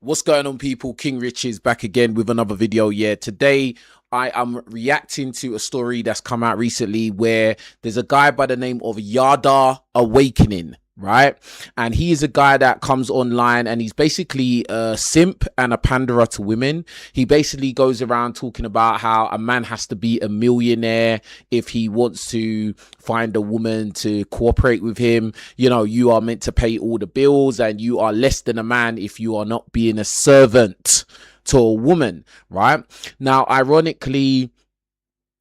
What's going on, people? King Rich is back again with another video. Yeah, today I am reacting to a story that's come out recently where there's a guy by the name of Yada Awakening, right? And he is a guy that comes online and he's basically a simp and a panderer to women. He basically goes around talking about how a man has to be a millionaire if he wants to find a woman to cooperate with him. You know, you are meant to pay all the bills and you are less than a man if you are not being a servant to a woman, right? Now, ironically,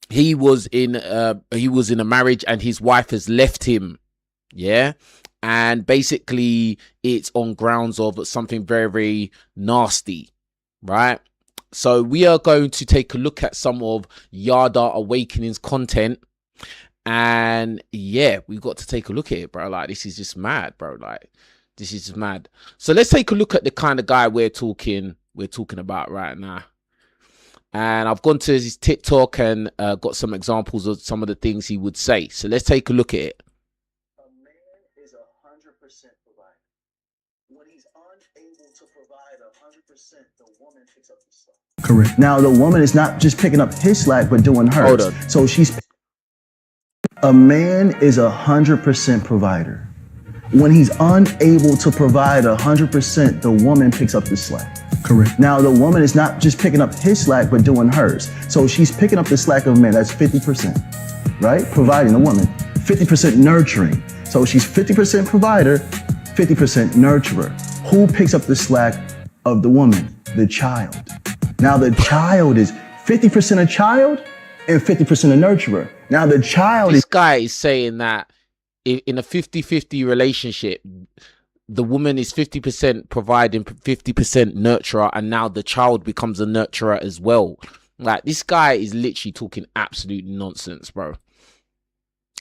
he was in a marriage and his wife has left him. Yeah. And basically it's on grounds of something very, very nasty, right? So we are going to take a look at some of Yada Awakening's content. And yeah, we've got to take a look at it, bro. Like, this is just mad, bro. Like, this is just mad. So let's take a look at the kind of guy we're talking about right now. And I've gone to his TikTok and got some examples of some of the things he would say. So let's take a look at it. Provide. When he's unable to provide 100%, the woman picks up the slack. Correct. Now the woman is not just picking up his slack, but doing hers. Hold on. So a man is 100% provider. When he's unable to provide 100%, the woman picks up the slack. Correct. Now the woman is not just picking up his slack, but doing hers. So she's picking up the slack of a man. That's 50%, right? Providing the woman. 50% nurturing. So she's 50% provider, 50% nurturer. Who picks up the slack of the woman? The child. Now the child is 50% a child and 50% a nurturer. Now the child This guy is saying that in a 50-50 relationship, the woman is 50% providing, 50% nurturer, and now the child becomes a nurturer as well. Like, this guy is literally talking absolute nonsense, bro.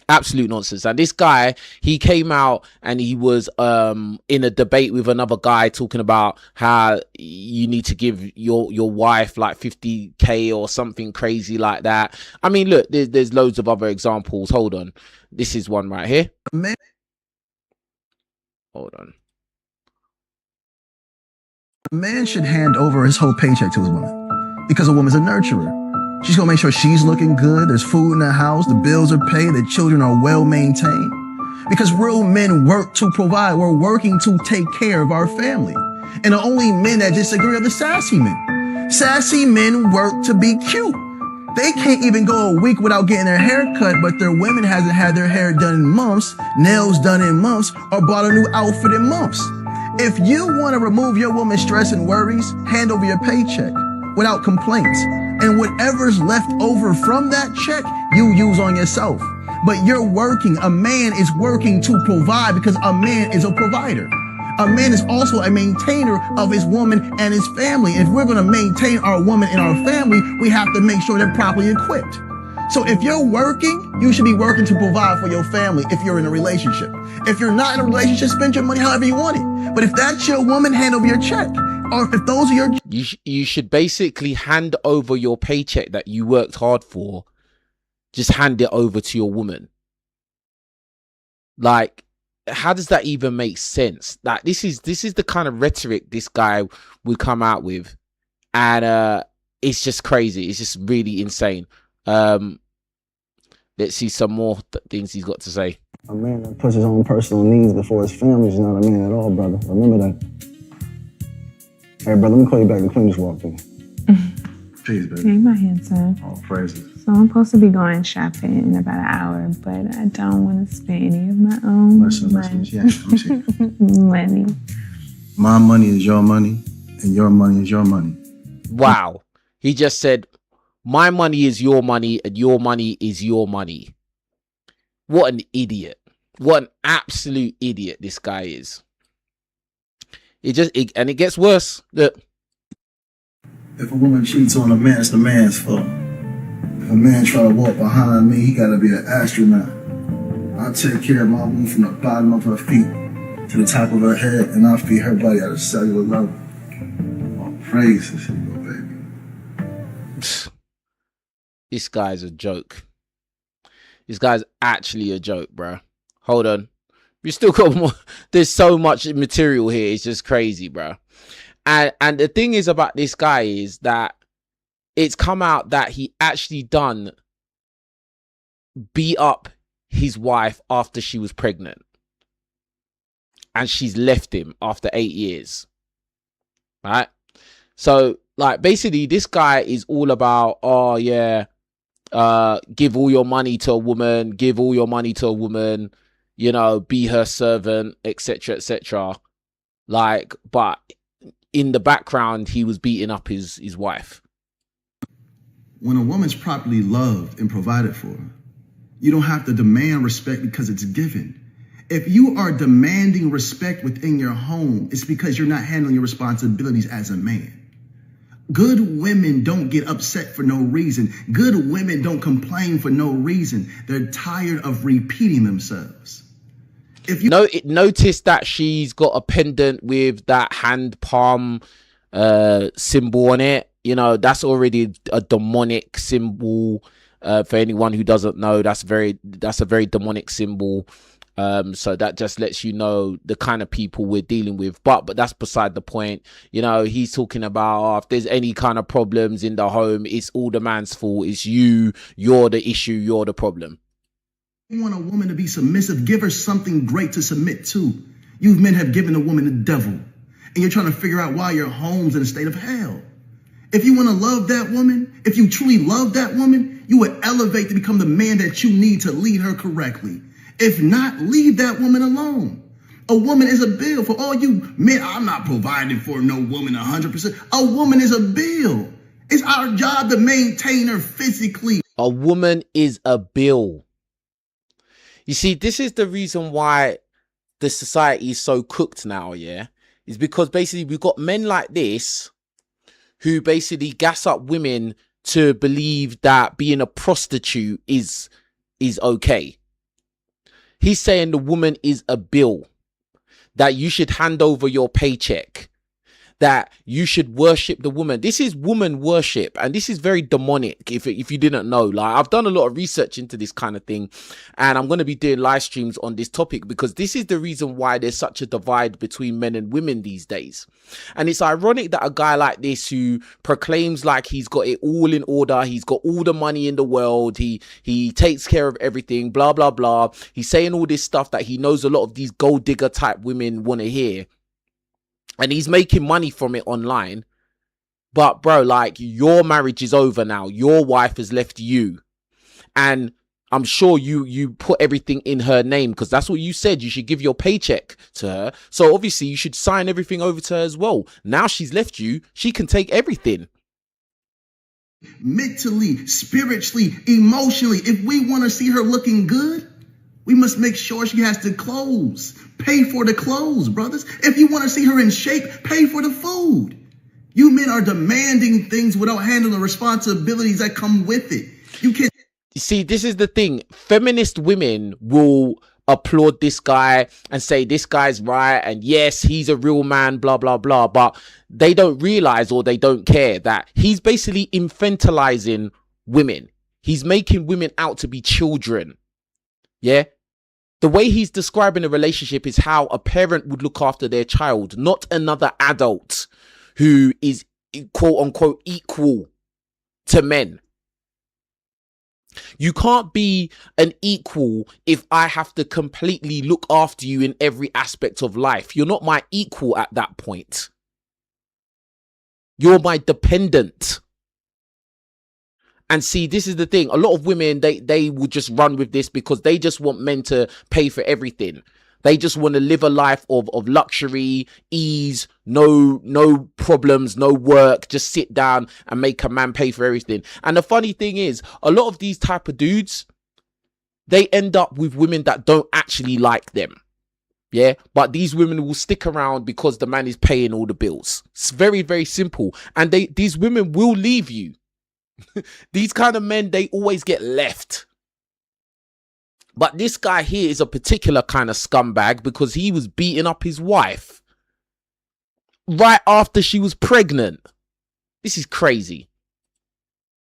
Absolute nonsense. And this guy, he came out and he was in a debate with another guy talking about how you need to give your wife like 50k or something crazy like that. I mean, look, there's loads of other examples. Hold on, this is one right here. Hold on. A man should hand over his whole paycheck to his woman because a woman's a nurturer. She's gonna make sure she's looking good, there's food in the house, the bills are paid, the children are well maintained. Because real men work to provide. We're working to take care of our family. And the only men that disagree are the sassy men. Sassy men work to be cute. They can't even go a week without getting their hair cut, but their women hasn't had their hair done in months, nails done in months, or bought a new outfit in months. If you want to remove your woman's stress and worries, hand over your paycheck without complaints. And whatever's left over from that check, you use on yourself. But you're working. A man is working to provide because a man is a provider. A man is also a maintainer of his woman and his family. If we're going to maintain our woman and our family, we have to make sure they're properly equipped. So if you're working, you should be working to provide for your family if you're in a relationship. If you're not in a relationship, spend your money however you want it. But if that's your woman, hand over your check. Or if those are your... You should basically hand over your paycheck that you worked hard for. Just hand it over to your woman. Like, how does that even make sense? Like, this is the kind of rhetoric this guy would come out with. And it's just crazy. It's just really insane. Let's see some more things he's got to say. A man that puts his own personal needs before his family is not a man at all, brother. Remember that. Hey, brother, let me call you back. The queen just walked in. Jeez, baby. Hey, my handsome. Oh, praises. So I'm supposed to be going shopping in about an hour, but I don't want to spend any of my own money. Yeah, I'm saying. Money. My money is your money, and your money is your money. Wow. He just said, my money is your money, and your money is your money. What an idiot. What an absolute idiot this guy is. And it gets worse. Look. If a woman cheats on a man, it's the man's fault. If a man try to walk behind me, he gotta be an astronaut. I take care of my woman from the bottom of her feet to the top of her head, and I feed her body at a cellular level. Oh, praises, here you go, baby. This guy's a joke. This guy's actually a joke, bro. Hold on. We still got more. There's so much material here. It's just crazy, bro. And the thing is about this guy is that it's come out that he actually done beat up his wife after she was pregnant, and she's left him after 8 years, right? So like basically this guy is all about, oh yeah, give all your money to a woman, give all your money to a woman, you know, be her servant, etc, etc. Like, but in the background he was beating up his wife. When a woman's properly loved and provided for, you don't have to demand respect because it's given. If you are demanding respect within your home, it's because you're not handling your responsibilities as a man. Good women don't get upset for no reason. Good women don't complain for no reason. They're tired of repeating themselves. If you notice that she's got a pendant with that hand palm symbol on it. You know, that's already a demonic symbol. For anyone who doesn't know, that's a very demonic symbol. So that just lets you know the kind of people we're dealing with. But that's beside the point. You know, he's talking about, oh, if there's any kind of problems in the home, it's all the man's fault. It's you're the issue, you're the problem. You want a woman to be submissive, give her something great to submit to. You men have given a woman the devil, and you're trying to figure out why your home's in a state of hell. If you want to love that woman, if you truly love that woman, you would elevate to become the man that you need to lead her correctly. If not, leave that woman alone. A woman is a bill. For all you men, I'm not providing for no woman 100%. A woman is a bill. It's our job to maintain her physically. A woman is a bill. You see, this is the reason why the society is so cooked now, yeah? Is because basically we've got men like this who basically gas up women to believe that being a prostitute is okay. He's saying the woman is a bill, that you should hand over your paycheck, that you should worship the woman. This is woman worship, and this is very demonic if you didn't know. Like, I've done a lot of research into this kind of thing, and I'm going to be doing live streams on this topic because this is the reason why there's such a divide between men and women these days. And it's ironic that a guy like this, who proclaims like he's got it all in order, he's got all the money in the world, he takes care of everything, blah blah blah, he's saying all this stuff that he knows a lot of these gold digger type women want to hear, and he's making money from it online. But bro, like, your marriage is over now. Your wife has left you, and I'm sure you put everything in her name because that's what you said. You should give your paycheck to her. So obviously you should sign everything over to her as well. Now she's left you. She can take everything. Mentally, spiritually, emotionally. If we want to see her looking good, we must make sure she has the clothes. Pay for the clothes, brothers. If you want to see her in shape, pay for the food. You men are demanding things without handling the responsibilities that come with it. You can't. You see, this is the thing. Feminist women will applaud this guy and say this guy's right, and yes, he's a real man, blah blah blah, but they don't realize, or they don't care, that he's basically infantilizing women. He's making women out to be children. Yeah, the way he's describing a relationship is how a parent would look after their child, not another adult who is quote unquote equal to men. You can't be an equal if I have to completely look after you in every aspect of life. You're not my equal at that point. You're my dependent. And see, this is the thing. A lot of women, they will just run with this because they just want men to pay for everything. They just want to live a life of luxury, ease, no problems, no work, just sit down and make a man pay for everything. And the funny thing is, a lot of these type of dudes, they end up with women that don't actually like them. Yeah, but these women will stick around because the man is paying all the bills. It's very, very simple. And these women will leave you. These kind of men, they always get left. But this guy here is a particular kind of scumbag because he was beating up his wife right after she was pregnant. This is crazy.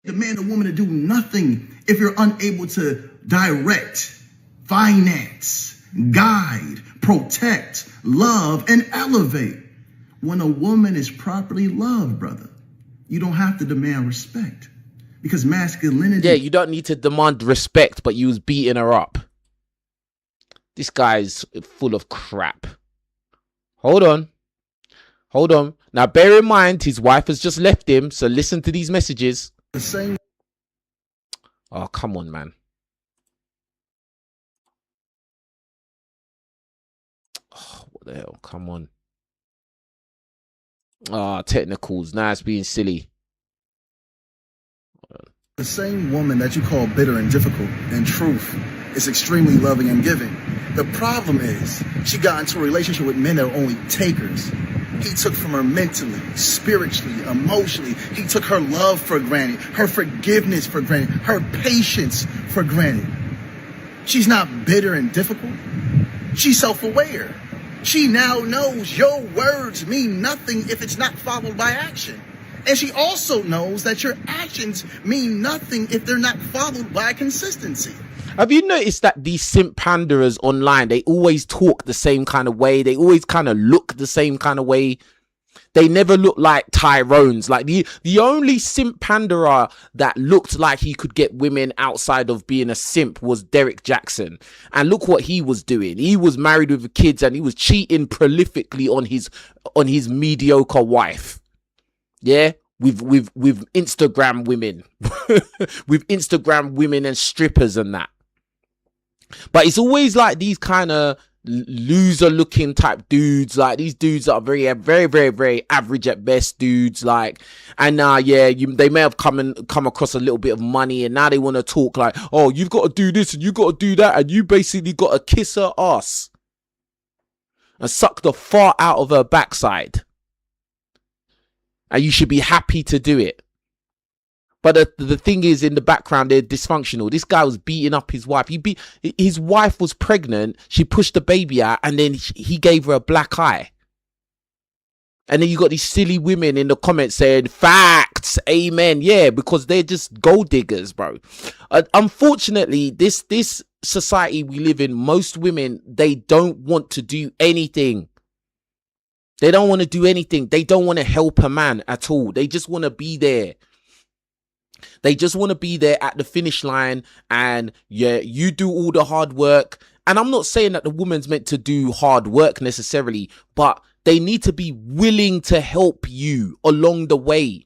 Demand a woman to do nothing if you're unable to direct, finance, guide, protect, love, and elevate. When a woman is properly loved, brother, you don't have to demand respect. Because masculinity... Yeah, you don't need to demand respect, but you was beating her up. This guy's full of crap. Hold on. Hold on. Now, bear in mind, his wife has just left him, so listen to these messages. The same... Oh, come on, man. Oh, what the hell? Come on. Ah, technicals. Now it's being silly. The same woman that you call bitter and difficult, in truth, is extremely loving and giving. The problem is, she got into a relationship with men that are only takers. He took from her mentally, spiritually, emotionally. He took her love for granted, her forgiveness for granted, her patience for granted. She's not bitter and difficult. She's self-aware. She now knows your words mean nothing if it's not followed by action. And she also knows that your actions mean nothing if they're not followed by consistency. Have you noticed that these simp panderers online, they always talk the same kind of way? They always kind of look the same kind of way. They never look like Tyrones. Like the only simp panderer that looked like he could get women outside of being a simp was Derek Jackson. And look what he was doing. He was married with kids and he was cheating prolifically on his mediocre wife. Yeah, with Instagram women, with Instagram women and strippers and that. But it's always like these kind of loser looking type dudes, like these dudes that are very, very, very, very average at best dudes. Like, and yeah, they may have come across a little bit of money, and now they want to talk like, oh, you've got to do this and you got to do that, and you basically got to kiss her ass and suck the fart out of her backside. And you should be happy to do it. But the thing is, in the background, they're dysfunctional. This guy was beating up his wife. His wife was pregnant. She pushed the baby out and then he gave her a black eye. And then you got these silly women in the comments saying, facts, amen. Yeah, because they're just gold diggers, bro. Unfortunately, this society we live in, most women, they don't want to do anything. They don't want to do anything. They don't want to help a man at all. They just want to be there. They just want to be there at the finish line, and yeah, you do all the hard work. And I'm not saying that the woman's meant to do hard work necessarily, but they need to be willing to help you along the way.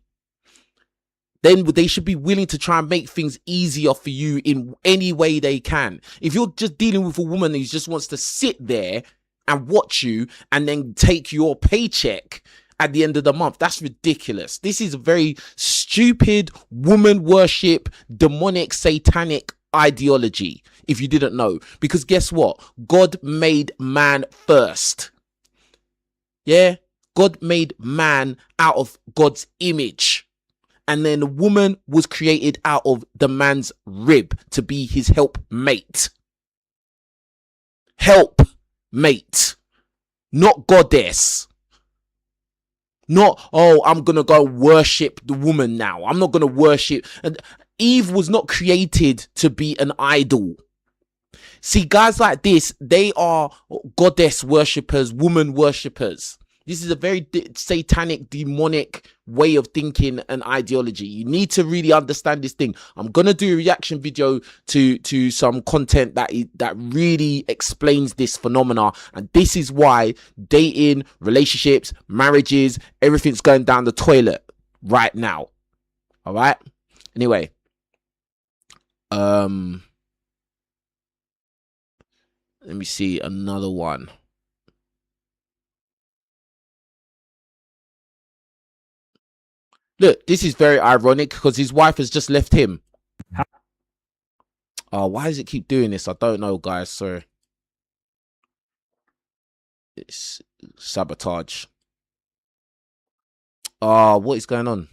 Then they should be willing to try and make things easier for you in any way they can. If you're just dealing with a woman who just wants to sit there and watch you and then take your paycheck at the end of the month, that's ridiculous. This is a very stupid woman worship, demonic, satanic ideology, if you didn't know. Because guess what? God made man first. Yeah? God made man out of God's image. And then the woman was created out of the man's rib to be his helpmate. Helpmate, not goddess. Not, oh, I'm going to go worship the woman now. I'm not going to worship. And Eve was not created to be an idol. See, guys like this, they are goddess worshippers, woman worshippers. This is a very satanic, demonic way of thinking and ideology. You need to really understand this thing. I'm going to do a reaction video to some content that really explains this phenomena. And this is why dating, relationships, marriages, everything's going down the toilet right now. All right. Anyway. Let me see another one. Look, this is very ironic because his wife has just left him. Oh, why does it keep doing this? I don't know, guys. Sorry. It's sabotage. Oh, what is going on?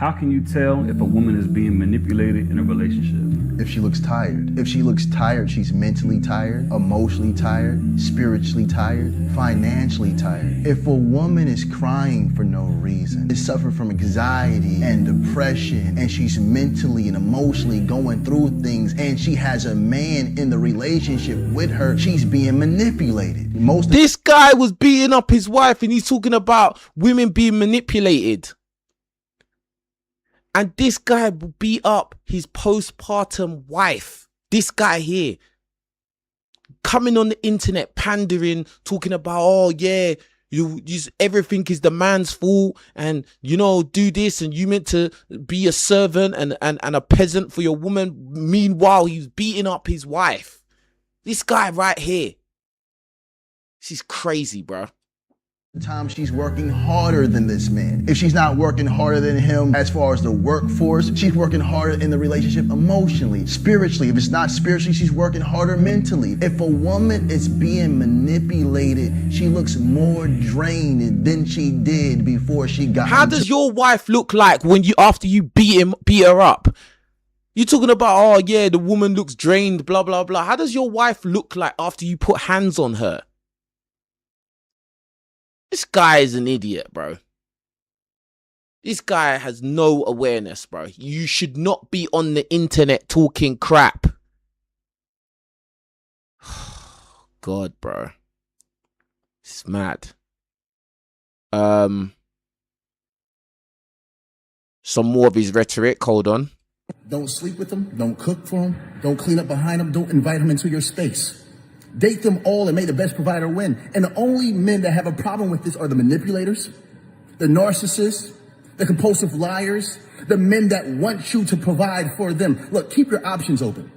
How can you tell if a woman is being manipulated in a relationship? If she looks tired. If she looks tired, she's mentally tired, emotionally tired, spiritually tired, financially tired. If a woman is crying for no reason, is suffering from anxiety and depression, and she's mentally and emotionally going through things, and she has a man in the relationship with her, she's being manipulated. This guy was beating up his wife, and he's talking about women being manipulated. And this guy beat up his postpartum wife. This guy here. Coming on the internet, pandering, talking about, oh yeah, everything is the man's fault, and do this, and you meant to be a servant and a peasant for your woman. Meanwhile, he's beating up his wife. This guy right here. This is crazy, bro. Times she's working harder than this man. If she's not working harder than him as far as the workforce, she's working harder in the relationship emotionally, spiritually. If it's not spiritually, she's working harder mentally. If a woman is being manipulated, she looks more drained than she did before she got. How does your wife look like when after you beat her up? You're talking about, oh yeah, the woman looks drained, blah blah blah. How does your wife look like after you put hands on her? This guy is an idiot, bro. This guy has no awareness, bro. You should not be on the internet talking crap. God, bro. It's mad. Some more of his rhetoric. Hold on. Don't sleep with them. Don't cook for them. Don't clean up behind them. Don't invite them into your space. Date them all and make the best provider win. And the only men that have a problem with this are the manipulators, the narcissists, the compulsive liars, the men that want you to provide for them. Look, keep your options open.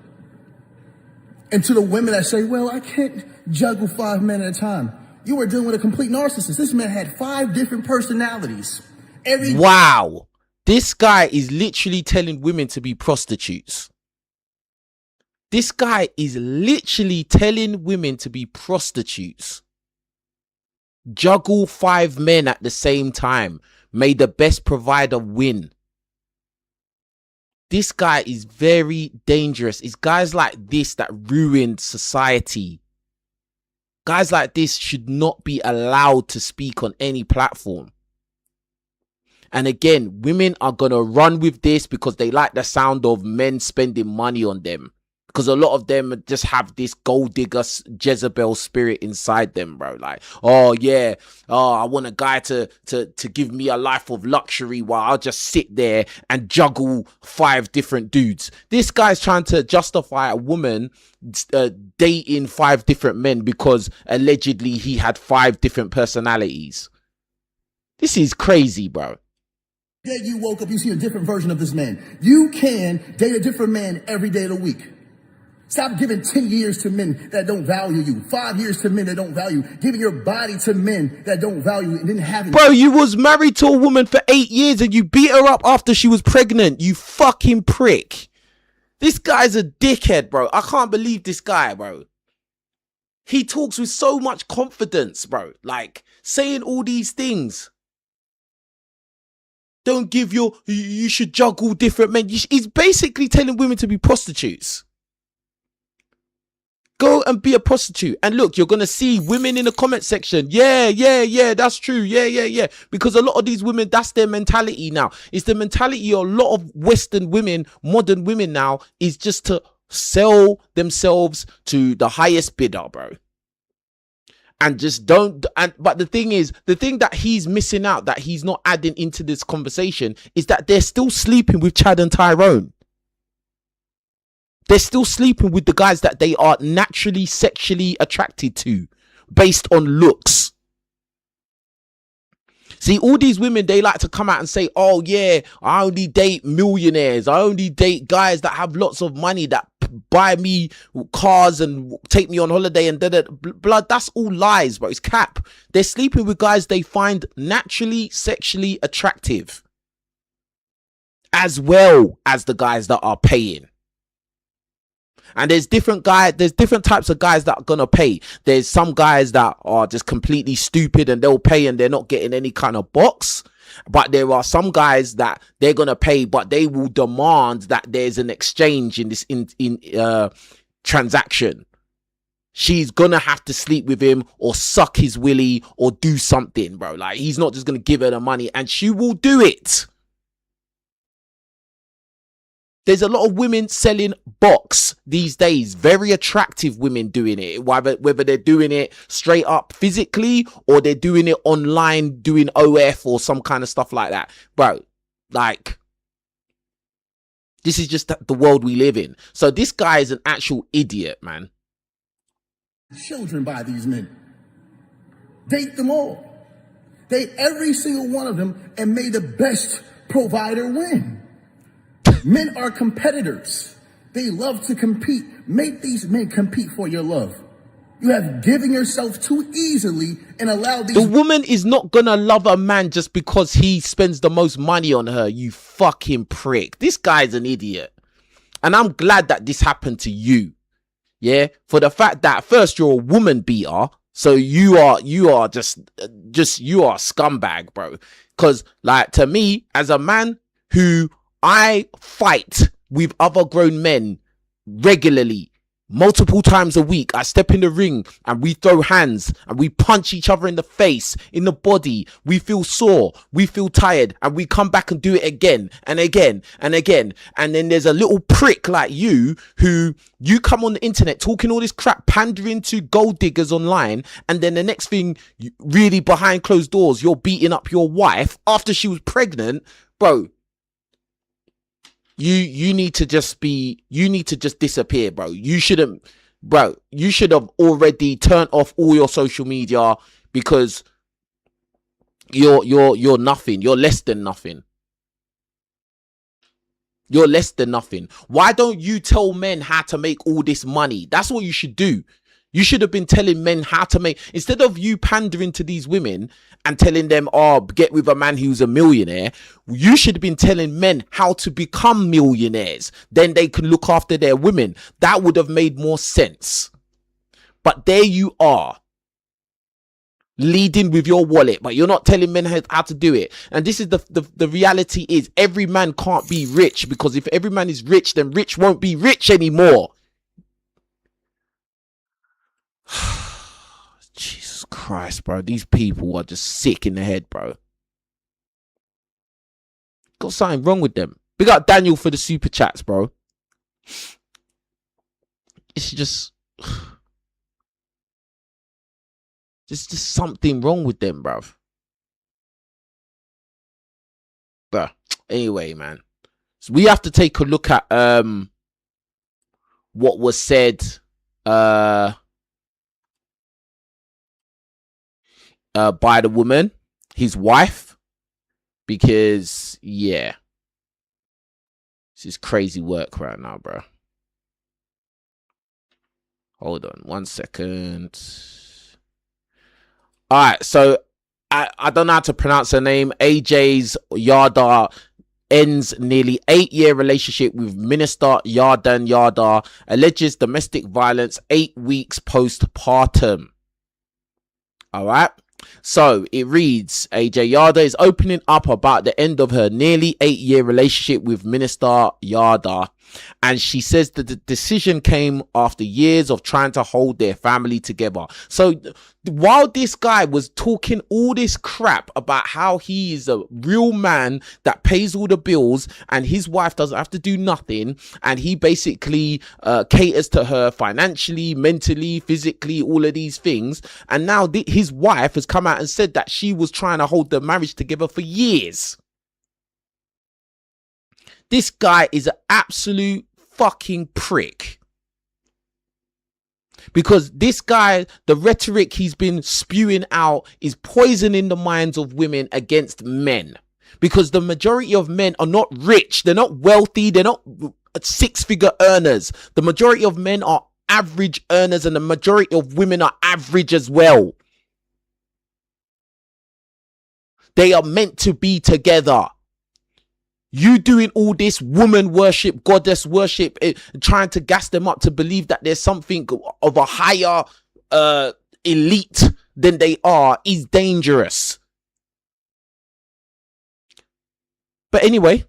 And to the women that say, well, I can't juggle 5 men at a time. You are dealing with a complete narcissist. This man had 5 different personalities. Wow. This guy is literally telling women to be prostitutes. This guy is literally telling women to be prostitutes. Juggle 5 men at the same time. May the best provider win. This guy is very dangerous. It's guys like this that ruin society. Guys like this should not be allowed to speak on any platform. And again, women are going to run with this because they like the sound of men spending money on them. Because a lot of them just have this gold digger Jezebel spirit inside them, bro. Like, oh yeah, I want a guy to give me a life of luxury while I'll just sit there and juggle 5 different dudes. This guy's trying to justify a woman dating 5 different men because allegedly he had 5 different personalities. This is crazy, bro. Yeah, you woke up, you see a different version of this man. You can date a different man every day of the week. Stop giving 10 years to men that don't value you. 5 years to men that don't value. Giving your body to men that don't value you and didn't have it. Bro, you was married to a woman for 8 years and you beat her up after she was pregnant. You fucking prick. This guy's a dickhead, bro. I can't believe this guy, bro. He talks with so much confidence, bro. Like, saying all these things. Don't give you should juggle different men. He's basically telling women to be prostitutes. Go and be a prostitute. And look, you're going to see women in the comment section. Yeah, that's true. Yeah. Because a lot of these women, that's their mentality now. It's the mentality of a lot of Western women, modern women now, is just to sell themselves to the highest bidder, bro. And just don't. But the thing is, the thing that he's missing out, that he's not adding into this conversation, is that they're still sleeping with Chad and Tyrone. They're still sleeping with the guys that they are naturally sexually attracted to based on looks. See, all these women, they like to come out and say, oh yeah, I only date millionaires. I only date guys that have lots of money, that buy me cars and take me on holiday and blood. That's all lies, bro. It's cap. They're sleeping with guys they find naturally sexually attractive, as well as the guys that are paying. And there's different types of guys that are gonna pay. There's some guys that are just completely stupid and they'll pay and they're not getting any kind of box. But there are some guys that they're gonna pay, but they will demand that there's an exchange in this transaction. She's gonna have to sleep with him or suck his willy or do something, bro. Like, he's not just gonna give her the money, and she will do it. There's a lot of women selling box these days. Very attractive women doing it. Whether they're doing it straight up physically or they're doing it online, doing OF or some kind of stuff like that. Bro, like, this is just the world we live in. So this guy is an actual idiot, man. Children by these men. Date them all. Date every single one of them and may the best provider win. Men are competitors. They love to compete. Make these men compete for your love. You have given yourself too easily and allowed these... The woman is not gonna love a man just because he spends the most money on her, you fucking prick. This guy's an idiot. And I'm glad that this happened to you. Yeah? For the fact that first you're a woman beater. So you are just you are a scumbag, bro. Because, like, to me, as a man who... I fight with other grown men regularly, multiple times a week. I step in the ring and we throw hands and we punch each other in the face, in the body. We feel sore, we feel tired, and we come back and do it again and again and again. And then there's a little prick like you who you come on the internet talking all this crap, pandering to gold diggers online, and then the next thing, really behind closed doors, you're beating up your wife after she was pregnant, bro. You need to just disappear, bro. You should have already turned off all your social media because you're nothing. You're less than nothing. You're less than nothing. Why don't you tell men how to make all this money? That's what you should do. You should have been telling men how to make, instead of you pandering to these women and telling them, oh, get with a man who's a millionaire. You should have been telling men how to become millionaires. Then they can look after their women. That would have made more sense. But there you are, leading with your wallet, but you're not telling men how to do it. And this is the reality is every man can't be rich, because if every man is rich, then rich won't be rich anymore. Jesus Christ, bro. These people are just sick in the head, bro. Got something wrong with them. Big up Daniel for the super chats, bro. It's just something wrong with them, bro. But anyway, man. So we have to take a look at what was said by the woman, his wife, because yeah, this is crazy work right now, bro. Hold on 1 second. All right, so I don't know how to pronounce her name. AJ's Yada ends nearly 8-year relationship with Minister Yardan Yada, alleges domestic violence 8 weeks postpartum. All right. So it reads, AJ Yada is opening up about the end of her nearly 8-year relationship with Minister Yada. And she says that the decision came after years of trying to hold their family together. So while this guy was talking all this crap about how he is a real man that pays all the bills and his wife doesn't have to do nothing, and he basically caters to her financially, mentally, physically, all of these things, and now his wife has come out and said that she was trying to hold the marriage together for years. This guy is an absolute fucking prick. Because this guy, the rhetoric he's been spewing out is poisoning the minds of women against men. Because the majority of men are not rich. They're not wealthy. They're not 6-figure earners. The majority of men are average earners, and the majority of women are average as well. They are meant to be together. You doing all this woman worship, goddess worship, trying to gas them up to believe that there's something of a higher elite than they are is dangerous. But anyway,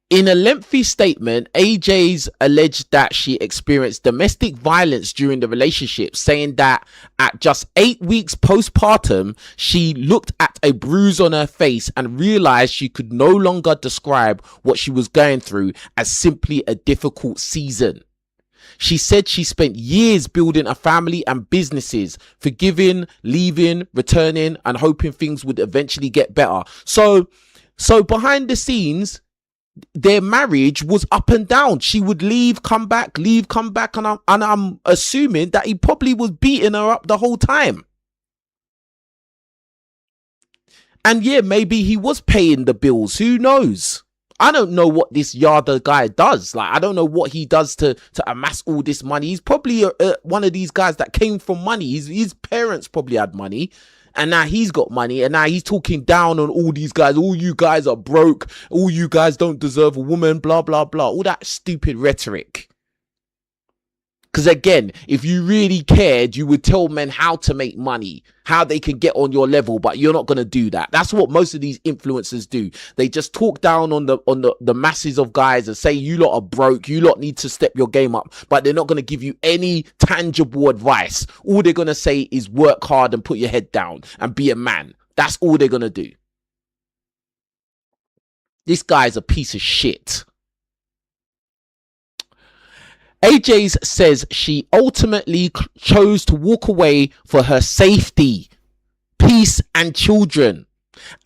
in a lengthy statement, AJ's alleged that she experienced domestic violence during the relationship, saying that at just 8 weeks postpartum, she looked at a bruise on her face and realized she could no longer describe what she was going through as simply a difficult season. She said she spent years building a family and businesses, forgiving, leaving, returning, and hoping things would eventually get better. So behind the scenes, their marriage was up and down. She would leave, come back, and I'm assuming that he probably was beating her up the whole time. And yeah, maybe he was paying the bills. Who knows? I don't know what this Yada guy does. Like, I don't know what he does to amass all this money. He's probably one of these guys that came from money. His parents probably had money. And now he's got money, and now he's talking down on all these guys. All you guys are broke. All you guys don't deserve a woman, blah, blah, blah. All that stupid rhetoric. Because again, if you really cared, you would tell men how to make money, how they can get on your level, but you're not going to do that. That's what most of these influencers do. They just talk down on the masses of guys and say, you lot are broke, you lot need to step your game up, but they're not going to give you any tangible advice. All they're going to say is work hard and put your head down and be a man. That's all they're going to do. This guy's a piece of shit. AJ says she ultimately chose to walk away for her safety, peace, and children,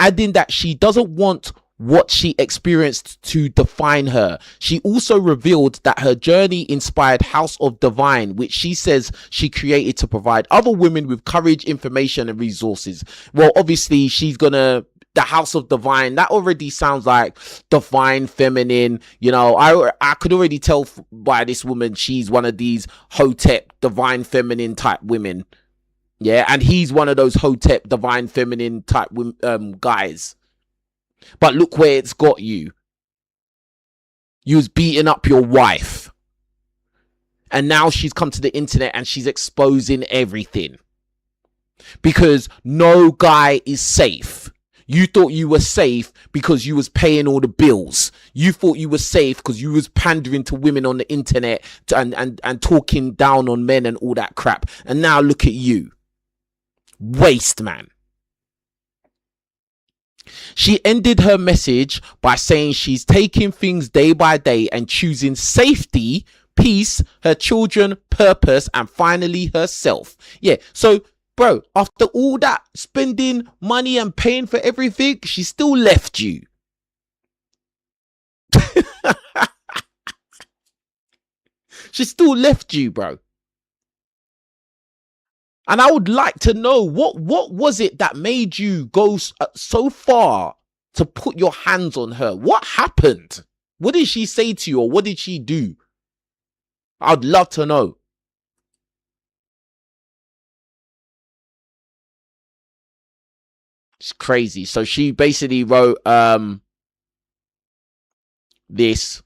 adding that she doesn't want what she experienced to define her. She also revealed that her journey inspired House of Divine, which she says she created to provide other women with courage, information, and resources. Well, obviously, she's gonna... The House of Divine, that already sounds like divine feminine. You know, I could already tell by this woman, she's one of these Hotep divine feminine type women. Yeah, and he's one of those Hotep divine feminine type guys. But look where it's got you. You was beating up your wife. And now she's come to the internet and she's exposing everything. Because no guy is safe. You thought you were safe because you was paying all the bills. You thought you were safe because you was pandering to women on the internet and talking down on men and all that crap. And now look at you. Waste, man. She ended her message by saying she's taking things day by day and choosing safety, peace, her children, purpose, and finally herself. Yeah, so... bro, after all that spending money and paying for everything, she still left you. She still left you, bro. And I would like to know, what was it that made you go so far to put your hands on her? What happened? What did she say to you, or what did she do? I'd love to know. It's crazy. So she basically wrote this.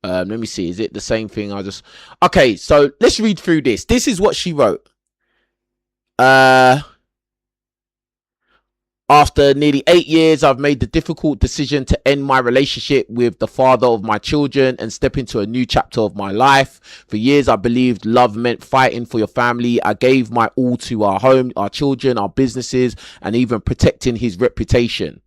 Let me see. Is it the same thing? Okay, so let's read through this. This is what she wrote. After nearly 8 years, I've made the difficult decision to end my relationship with the father of my children and step into a new chapter of my life. For years, I believed love meant fighting for your family. I gave my all to our home, our children, our businesses, and even protecting his reputation.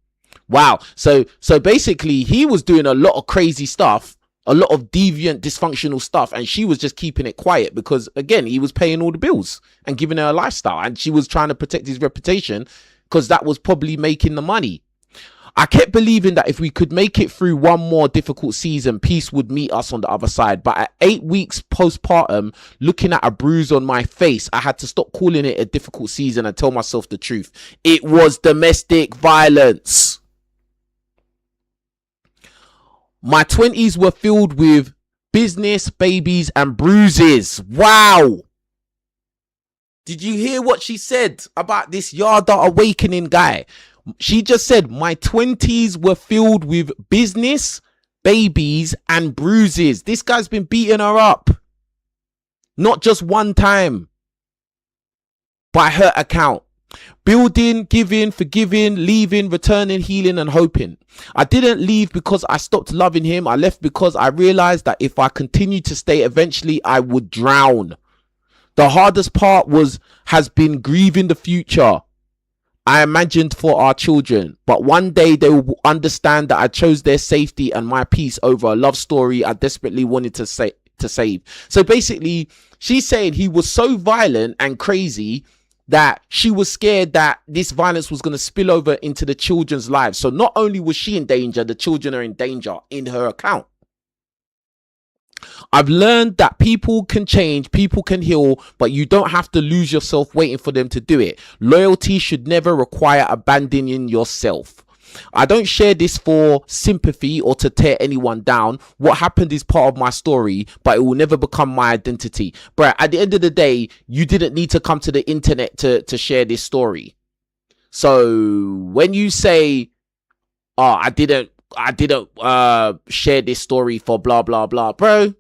Wow. So basically, he was doing a lot of crazy stuff, a lot of deviant, dysfunctional stuff, and she was just keeping it quiet because, again, he was paying all the bills and giving her a lifestyle, and she was trying to protect his reputation because that was probably making the money. I kept believing that if we could make it through one more difficult season, peace would meet us on the other side. But at 8 weeks postpartum, looking at a bruise on my face, I had to stop calling it a difficult season and tell myself the truth. It was domestic violence. My 20s were filled with business, babies, and bruises. Wow. Did you hear what she said about this Yada awakening guy? She just said, my 20s were filled with business, babies, and bruises. This guy's been beating her up. Not just one time. By her account. Building, giving, forgiving, leaving, returning, healing, and hoping. I didn't leave because I stopped loving him. I left because I realized that if I continued to stay, eventually I would drown. The hardest part has been grieving the future I imagined for our children, but one day they will understand that I chose their safety and my peace over a love story I desperately wanted to save. So basically, she's saying he was so violent and crazy that she was scared that this violence was going to spill over into the children's lives. So not only was she in danger, the children are in danger in her account. I've learned that people can change, people can heal, but you don't have to lose yourself waiting for them to do it. Loyalty should never require abandoning yourself. I don't share this for sympathy or to tear anyone down. What happened is part of my story, but it will never become my identity. But at the end of the day, you didn't need to come to the internet to share this story. So when you say, oh, I didn't share this story for blah, blah, blah, bro,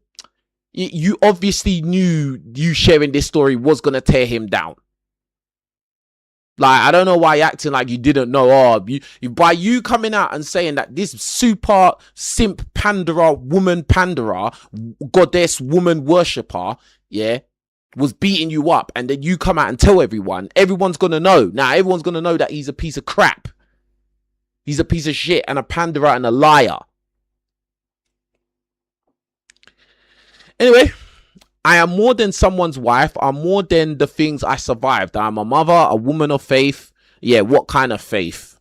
you obviously knew you sharing this story was going to tear him down. Like, I don't know why you're acting like you didn't know. Oh, by you coming out and saying that this super simp panderer, woman panderer, goddess woman worshipper, yeah, was beating you up, and then you come out and tell everyone, everyone's going to know. Now, everyone's going to know that he's a piece of crap. He's a piece of shit and a panderer and a liar. Anyway, I am more than someone's wife. I'm more than the things I survived. I'm a mother, a woman of faith. Yeah, what kind of faith?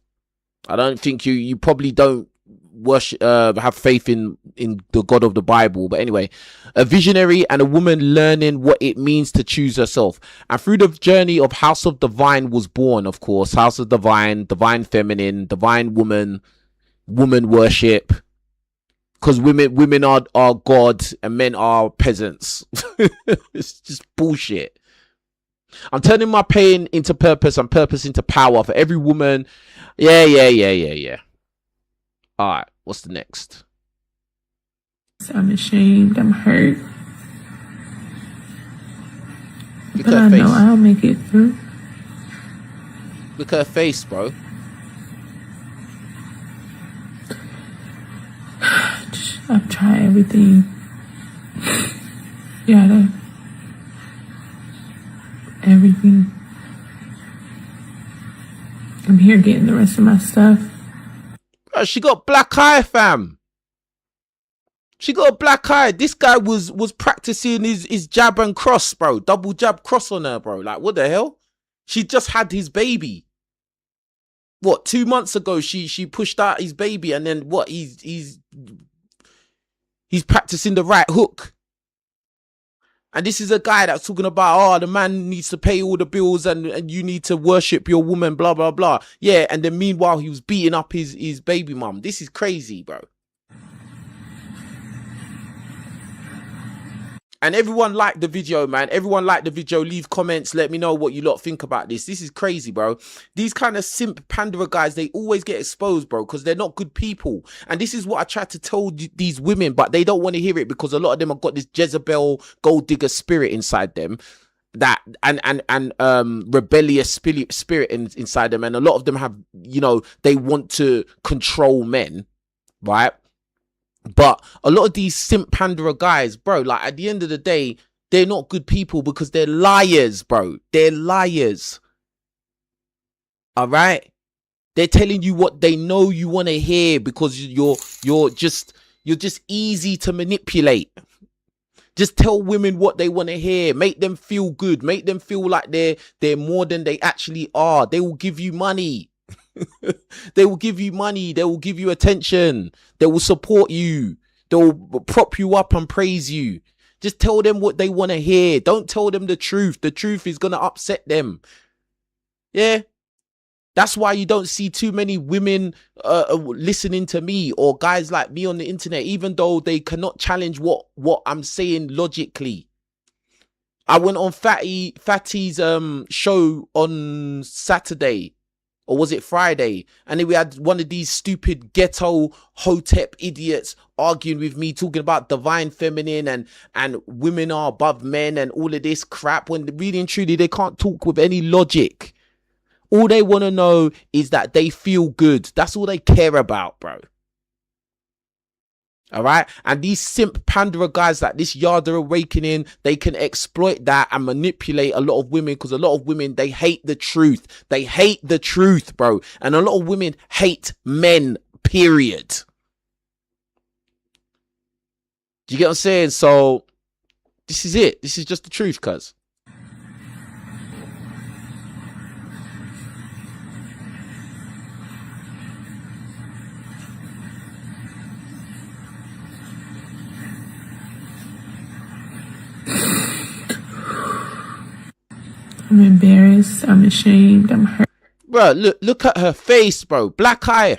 I don't think you probably don't worship, have faith in the God of the Bible. But anyway, a visionary and a woman learning what it means to choose herself. And through the journey of House of Divine was born, of course. House of Divine, Divine Feminine, Divine Woman, Woman Worship. Because women are God and men are peasants. It's just bullshit. I'm turning my pain into purpose and purpose into power for every woman. Yeah. All right, what's the next? I'm ashamed. I'm hurt. Look But at I her face. know I'll make it through. Look at her face, bro. I've tried everything. Everything. I'm here getting the rest of my stuff. Bro, she got black eye, fam. She got a black eye. This guy was practicing his jab and cross, bro. Double jab cross on her, bro. Like, what the hell? She just had his baby. What, 2 months ago she pushed out his baby, and then what? He's practicing the right hook. And this is a guy that's talking about, oh, the man needs to pay all the bills and you need to worship your woman, blah, blah, blah. Yeah, and then meanwhile, he was beating up his baby mum. This is crazy, bro. And everyone liked the video, man. Everyone liked the video. Leave comments. Let me know what you lot think about this. This is crazy, bro. These kind of simp panderer guys, they always get exposed, bro, because they're not good people. And this is what I try to tell these women, but they don't want to hear it because a lot of them have got this Jezebel gold digger spirit inside them. That and rebellious spirit inside them. And a lot of them have, you know, they want to control men, right? But a lot of these simp panderer guys, bro, like at the end of the day, they're not good people because they're liars, bro. They're liars. All right? They're telling you what they know you want to hear because you're just easy to manipulate. Just tell women what they want to hear. Make them feel good. Make them feel like they're more than they actually are. They will give you money. They will give you money. They will give you attention. They will support you. They will prop you up and praise you. Just tell them what they want to hear. Don't tell them the truth. The truth is going to upset them. Yeah. That's why you don't see too many women listening to me or guys like me on the internet, even though they cannot challenge what I'm saying logically. I went on Fatty's show on Saturday. Or was it Friday? And then we had one of these stupid ghetto hotep idiots arguing with me, talking about divine feminine and women are above men and all of this crap. When really and truly, they can't talk with any logic. All they want to know is that they feel good. That's all they care about, bro. All right. And these simp pandora guys like this Yada Awakening, they can exploit that and manipulate a lot of women, because a lot of women, they hate the truth. They hate the truth, bro. And a lot of women hate men, period. Do you get what I'm saying? So this is it. This is just the truth, cuz. I'm embarrassed. I'm ashamed. I'm hurt. Bro, look at her face, bro. Black eye.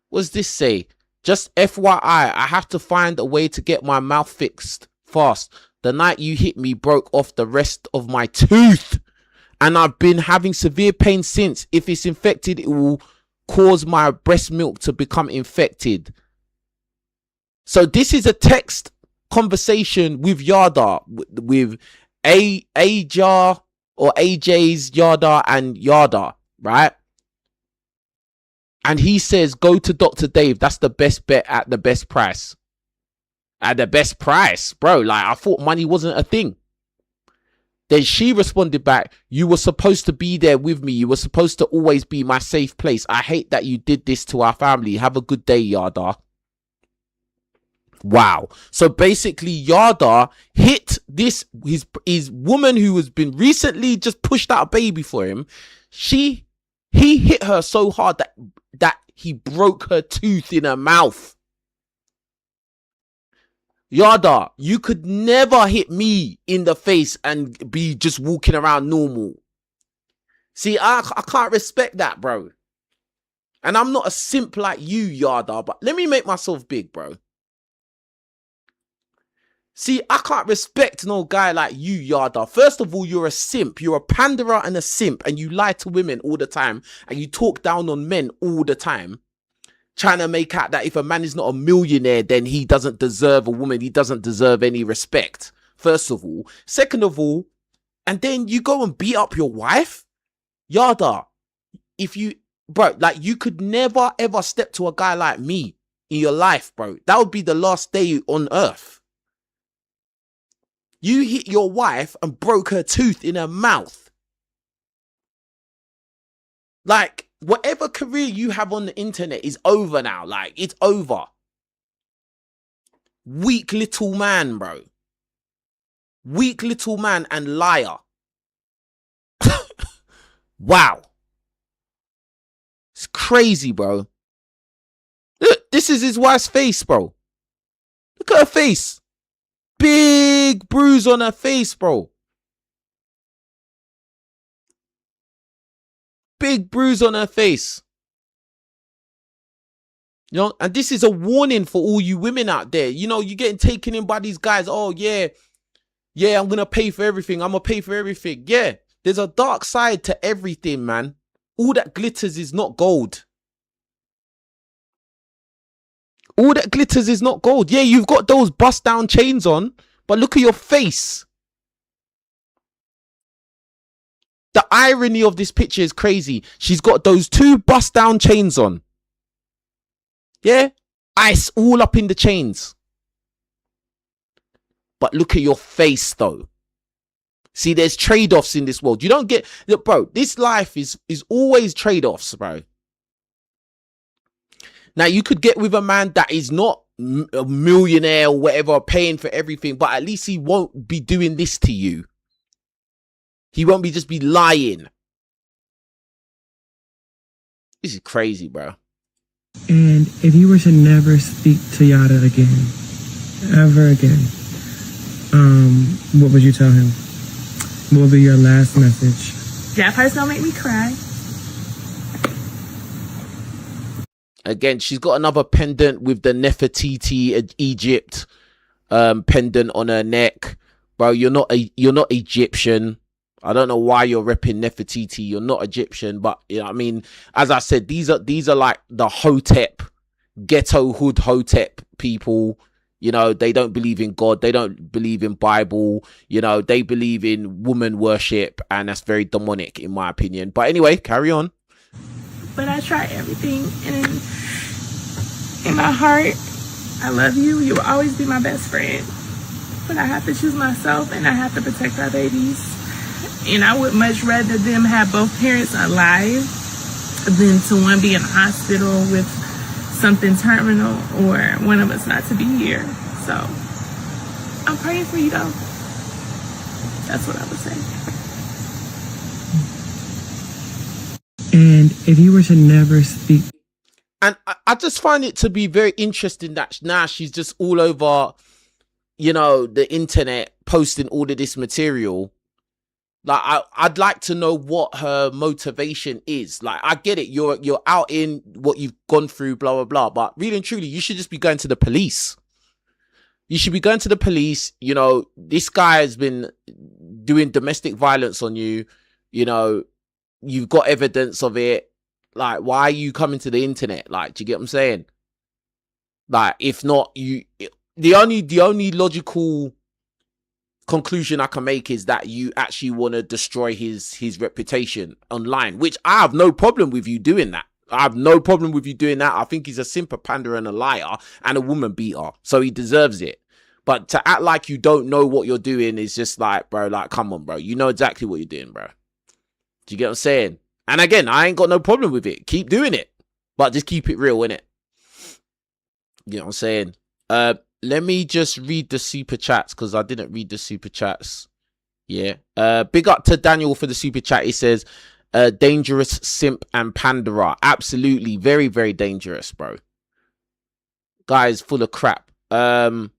What's this say? Just FYI, I have to find a way to get my mouth fixed fast. The night you hit me broke off the rest of my tooth, and I've been having severe pain since. If it's infected, it will cause my breast milk to become infected. So this is a text conversation with Yada, with Ajar or AJ's Yada and Yada, right? And he says, go to Dr. Dave. That's the best bet at the best price. At the best price, bro. Like, I thought money wasn't a thing. Then she responded back, you were supposed to be there with me. You were supposed to always be my safe place. I hate that you did this to our family. Have a good day, Yada. Wow. So basically Yada hit this, his woman who has been recently just pushed out a baby for him. He hit her so hard that he broke her tooth in her mouth. Yada, you could never hit me in the face and be just walking around normal. See, I can't respect that, bro. And I'm not a simp like you, Yada, but let me make myself big, bro. See, I can't respect no guy like you, Yada. First of all, you're a simp. You're a pandora and a simp, and you lie to women all the time, and you talk down on men all the time, trying to make out that if a man is not a millionaire, then he doesn't deserve a woman. He doesn't deserve any respect, first of all. Second of all, and then you go and beat up your wife? Yada, if you, bro, like, you could never, ever step to a guy like me in your life, bro. That would be the last day on earth. You hit your wife and broke her tooth in her mouth. Like, whatever career you have on the internet is over now. Like, it's over. Weak little man, bro. Weak little man and liar. Wow. It's crazy, bro. Look, this is his wife's face, bro. Look at her face. Big bruise on her face, bro. Big bruise on her face. You know, and this is a warning for all you women out there. You know, you're getting taken in by these guys. Oh, yeah, I'm going to pay for everything. I'm going to pay for everything. Yeah, there's a dark side to everything, man. All that glitters is not gold. All that glitters is not gold. Yeah, you've got those bust down chains on, but look at your face. The irony of this picture is crazy. She's got those two bust down chains on. Yeah, ice all up in the chains. But look at your face, though. See, there's trade-offs in this world. You don't get, look, bro, this life is always trade-offs, bro. Now, you could get with a man that is not a millionaire or whatever, paying for everything, but at least he won't be doing this to you. He won't just be lying. This is crazy, bro. And if you were to never speak to Yada again, ever again, what would you tell him? What would be your last message? That part's gonna make me cry. Again, she's got another pendant with the Nefertiti Egypt pendant on her neck. Bro, you're not Egyptian. I don't know why you're repping Nefertiti. You're not Egyptian, but you know what I mean, as I said, these are like the Hotep, ghetto hood Hotep people. You know, they don't believe in God. They don't believe in Bible. You know, they believe in woman worship, and that's very demonic in my opinion. But anyway, carry on. But I try everything, and in my heart, I love you. You will always be my best friend. But I have to choose myself, and I have to protect our babies. And I would much rather them have both parents alive than to one be in a hospital with something terminal or one of us not to be here. So I'm praying for you though. That's what I would say. And if you were to never speak. And I just find it to be very interesting that now she's just all over, you know, the internet posting all of this material. Like, I'd like to know what her motivation is. Like, I get it. You're out in what you've gone through, blah, blah, blah. But really and truly, you should just be going to the police. You should be going to the police. You know, this guy has been doing domestic violence on you. You know, you've got evidence of it. Like, why are you coming to the internet? Like, do you get what I'm saying? Like, if not, the only logical conclusion I can make is that you actually want to destroy his reputation online, which I have no problem with you doing that. I have no problem with you doing that. I think he's a simper pander and a liar and a woman beater, so he deserves it. But to act like you don't know what you're doing is just like, bro, like, come on, bro. You know exactly what you're doing, bro. Do you get what I'm saying? And again, I ain't got no problem with it. Keep doing it, but just keep it real, innit? You know what I'm saying? Let me just read the super chats because I didn't read the super chats. Yeah. Big up to Daniel for the super chat. He says, dangerous simp and panderer. Absolutely. Very, very dangerous, bro. Guys full of crap. Then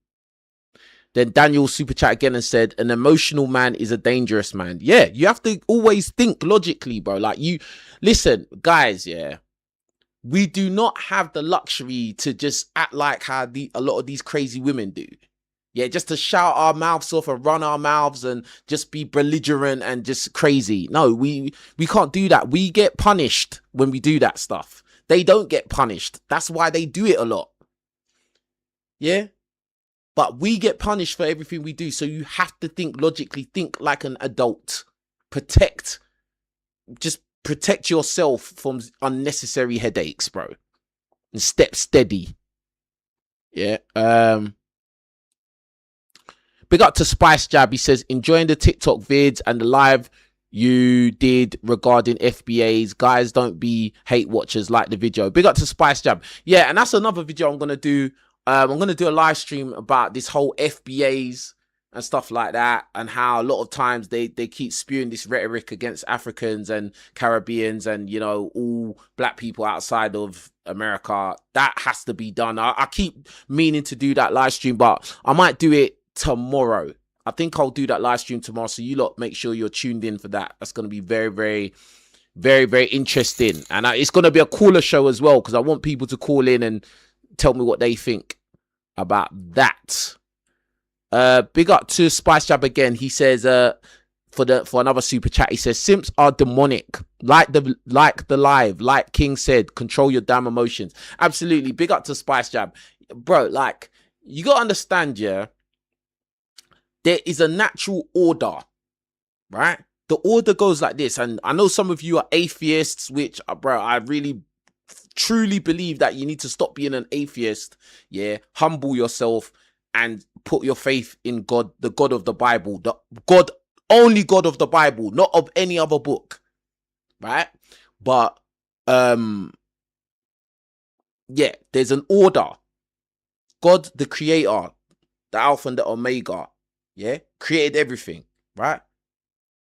Daniel super chat again and said, an emotional man is a dangerous man. Yeah, you have to always think logically, bro. Like, you listen, guys, yeah. We do not have the luxury to just act like how a lot of these crazy women do. Yeah, just to shout our mouths off and run our mouths and just be belligerent and just crazy. No, we can't do that. We get punished when we do that stuff. They don't get punished. That's why they do it a lot. Yeah? But we get punished for everything we do. So you have to think logically, think like an adult. Protect yourself from unnecessary headaches, bro. And step steady. Yeah. Big up to Spice Jab. He says, enjoying the TikTok vids and the live you did regarding FBAs. Guys, don't be hate watchers, like the video. Big up to Spice Jab. Yeah, and that's another video I'm going to do. I'm going to do a live stream about this whole FBAs and stuff like that, and how a lot of times they keep spewing this rhetoric against Africans and Caribbeans and, you know, all black people outside of America. That has to be done. I keep meaning to do that live stream, but I might do it tomorrow. I think I'll do that live stream tomorrow, so you lot make sure you're tuned in for that. That's going to be very, very, very, very interesting, and it's going to be a caller show as well, because I want people to call in and tell me what they think about that. Big up to Spice Jab again. He says, for another super chat, he says, simps are demonic, like the live, like King said, control your damn emotions. Absolutely. Big up to Spice Jab, bro. Like, you gotta understand, yeah, there is a natural order, right? The order goes like this, and I know some of you are atheists, which, bro, I really truly believe that you need to stop being an atheist. Yeah, humble yourself and put your faith in God, the God of the Bible, the God, only God of the Bible, not of any other book, right? But yeah, there's an order. God, the creator, the Alpha and the Omega, yeah, created everything, right?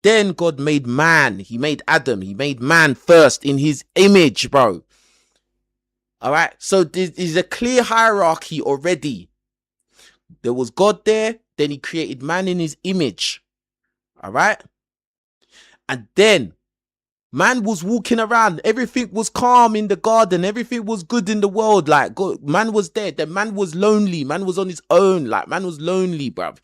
Then God made man. He made Adam. He made man first in his image, bro. All right, so there's a clear hierarchy already. There was God there, then he created man in his image. All right, and then man was walking around. Everything was calm in the garden. Everything was good in the world. Like, God, man was there. Then man was lonely. Man was on his own. Like, man was lonely, bruv.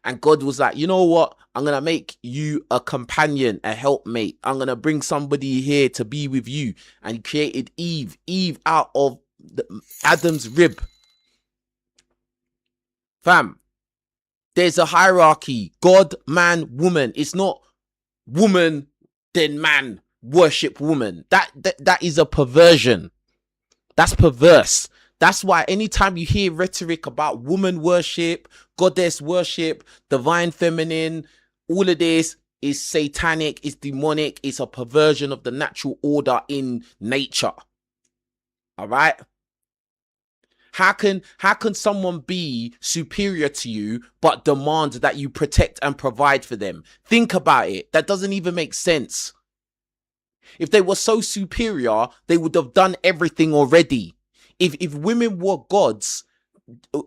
And God was like, you know what? I'm going to make you a companion, a helpmate. I'm going to bring somebody here to be with you. And he created Eve out of Adam's rib. Fam, there's a hierarchy. God, man, woman. It's not woman, then man, worship woman. That is a perversion. That's perverse. That's why anytime you hear rhetoric about woman worship, goddess worship, divine feminine, all of this is satanic, it's demonic, it's a perversion of the natural order in nature. All right? How can someone be superior to you but demand that you protect and provide for them? Think about it. That doesn't even make sense. If they were so superior, they would have done everything already. If women were gods,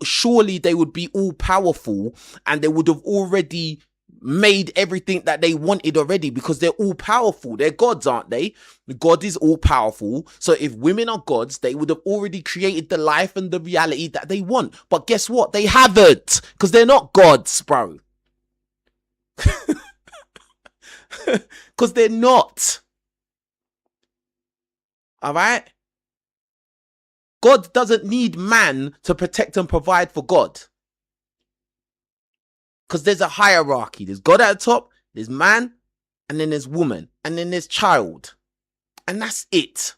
surely they would be all powerful and they would have already made everything that they wanted already, because they're all powerful. They're gods, aren't they? God is all powerful. So if women are gods, they would have already created the life and the reality that they want. But guess what? They haven't, because they're not gods, bro. Because they're not. All right? God doesn't need man to protect and provide for God. Because there's a hierarchy. There's God at the top, there's man, and then there's woman, and then there's child. And that's it.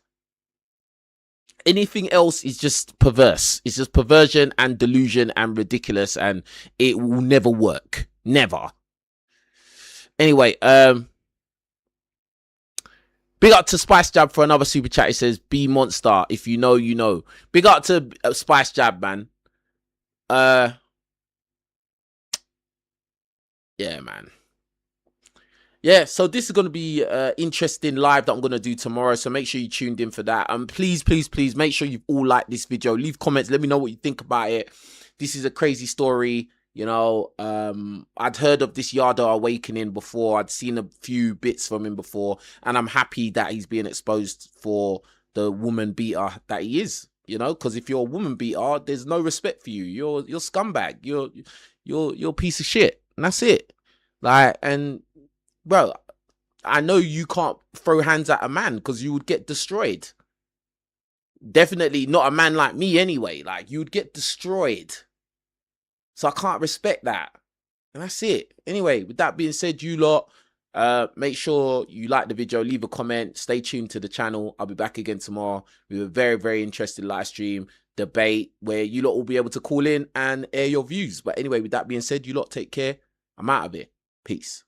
Anything else is just perverse. It's just perversion and delusion and ridiculous, and it will never work. Never. Anyway, big up to Spice Jab for another super chat. It says, "Be monster. If you know, you know." Big up to Spice Jab, man. Yeah, man. Yeah, so this is going to be interesting live that I'm going to do tomorrow. So make sure you tuned in for that. Please, please, please make sure you've all liked this video. Leave comments. Let me know what you think about it. This is a crazy story. You know, I'd heard of this Yada awakening before. I'd seen a few bits from him before. And I'm happy that he's being exposed for the woman beater that he is. You know, because if you're a woman beater, there's no respect for you. You're scumbag. You're a piece of shit. And that's it. Like, and bro, I know you can't throw hands at a man because you would get destroyed. Definitely not a man like me anyway. Like, you would get destroyed. So I can't respect that. And that's it. Anyway, with that being said, you lot, make sure you like the video, leave a comment, stay tuned to the channel. I'll be back again tomorrow with a very, very interesting live stream debate where you lot will be able to call in and air your views. But anyway, with that being said, you lot take care. I'm out of here. Peace.